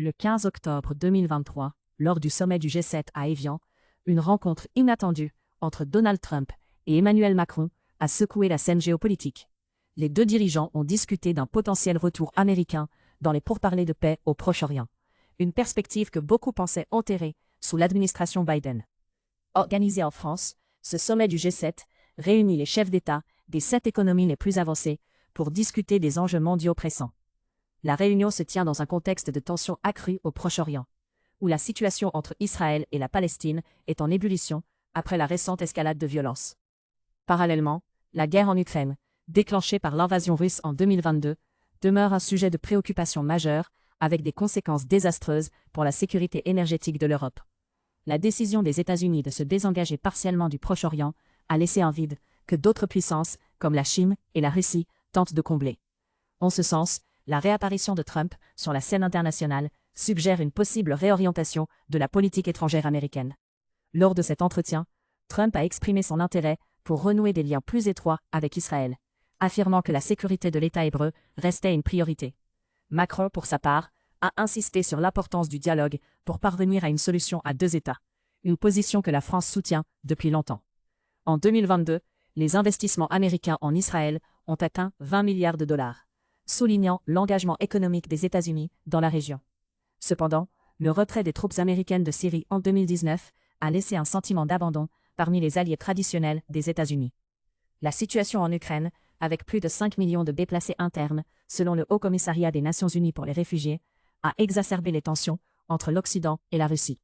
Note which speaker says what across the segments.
Speaker 1: Le 15 octobre 2023, lors du sommet du G7 à Évian, une rencontre inattendue entre Donald Trump et Emmanuel Macron a secoué la scène géopolitique. Les deux dirigeants ont discuté d'un potentiel retour américain dans les pourparlers de paix au Proche-Orient, une perspective que beaucoup pensaient enterrée sous l'administration Biden. Organisé en France, ce sommet du G7 réunit les chefs d'État des 7 économies les plus avancées pour discuter des enjeux mondiaux pressants. La réunion se tient dans un contexte de tensions accrues au Proche-Orient, où la situation entre Israël et la Palestine est en ébullition après la récente escalade de violence. Parallèlement, la guerre en Ukraine, déclenchée par l'invasion russe en 2022, demeure un sujet de préoccupation majeure, avec des conséquences désastreuses pour la sécurité énergétique de l'Europe. La décision des États-Unis de se désengager partiellement du Proche-Orient a laissé un vide que d'autres puissances, comme la Chine et la Russie, tentent de combler. En ce sens, la réapparition de Trump sur la scène internationale suggère une possible réorientation de la politique étrangère américaine. Lors de cet entretien, Trump a exprimé son intérêt pour renouer des liens plus étroits avec Israël, affirmant que la sécurité de l'État hébreu restait une priorité. Macron, pour sa part, a insisté sur l'importance du dialogue pour parvenir à une solution à 2 États, une position que la France soutient depuis longtemps. En 2022, les investissements américains en Israël ont atteint 20 milliards de dollars, soulignant l'engagement économique des États-Unis dans la région. Cependant, le retrait des troupes américaines de Syrie en 2019 a laissé un sentiment d'abandon parmi les alliés traditionnels des États-Unis. La situation en Ukraine, avec plus de 5 millions de déplacés internes, selon le Haut-Commissariat des Nations Unies pour les réfugiés, a exacerbé les tensions entre l'Occident et la Russie.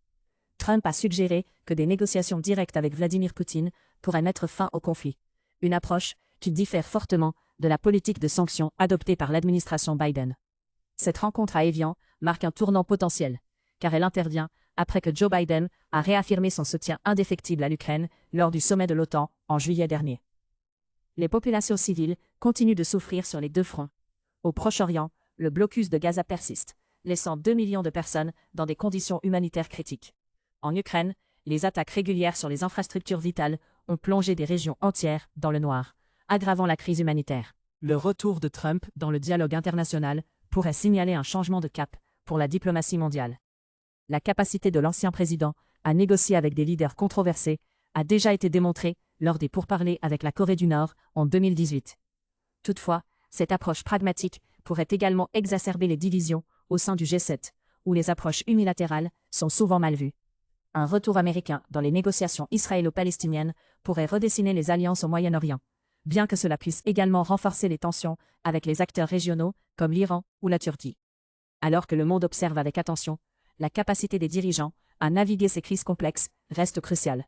Speaker 1: Trump a suggéré que des négociations directes avec Vladimir Poutine pourraient mettre fin au conflit, une approche qui diffère fortement de la politique de sanctions adoptée par l'administration Biden. Cette rencontre à Évian marque un tournant potentiel, car elle intervient après que Joe Biden a réaffirmé son soutien indéfectible à l'Ukraine lors du sommet de l'OTAN en juillet dernier. Les populations civiles continuent de souffrir sur les 2 fronts. Au Proche-Orient, le blocus de Gaza persiste, laissant 2 millions de personnes dans des conditions humanitaires critiques. En Ukraine, les attaques régulières sur les infrastructures vitales ont plongé des régions entières dans le noir, aggravant la crise humanitaire. Le retour de Trump dans le dialogue international pourrait signaler un changement de cap pour la diplomatie mondiale. La capacité de l'ancien président à négocier avec des leaders controversés a déjà été démontrée lors des pourparlers avec la Corée du Nord en 2018. Toutefois, cette approche pragmatique pourrait également exacerber les divisions au sein du G7, où les approches unilatérales sont souvent mal vues. Un retour américain dans les négociations israélo-palestiniennes pourrait redessiner les alliances au Moyen-Orient, bien que cela puisse également renforcer les tensions avec les acteurs régionaux comme l'Iran ou la Turquie. Alors que le monde observe avec attention, la capacité des dirigeants à naviguer ces crises complexes reste cruciale.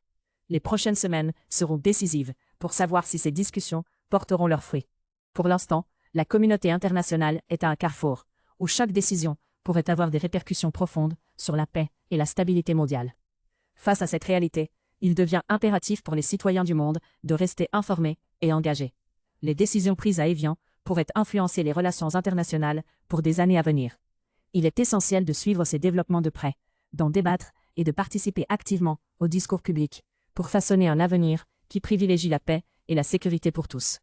Speaker 1: Les prochaines semaines seront décisives pour savoir si ces discussions porteront leurs fruits. Pour l'instant, la communauté internationale est à un carrefour, où chaque décision pourrait avoir des répercussions profondes sur la paix et la stabilité mondiale. Face à cette réalité, il devient impératif pour les citoyens du monde de rester informés et engagés. Les décisions prises à Évian pourraient influencer les relations internationales pour des années à venir. Il est essentiel de suivre ces développements de près, d'en débattre et de participer activement au discours public pour façonner un avenir qui privilégie la paix et la sécurité pour tous.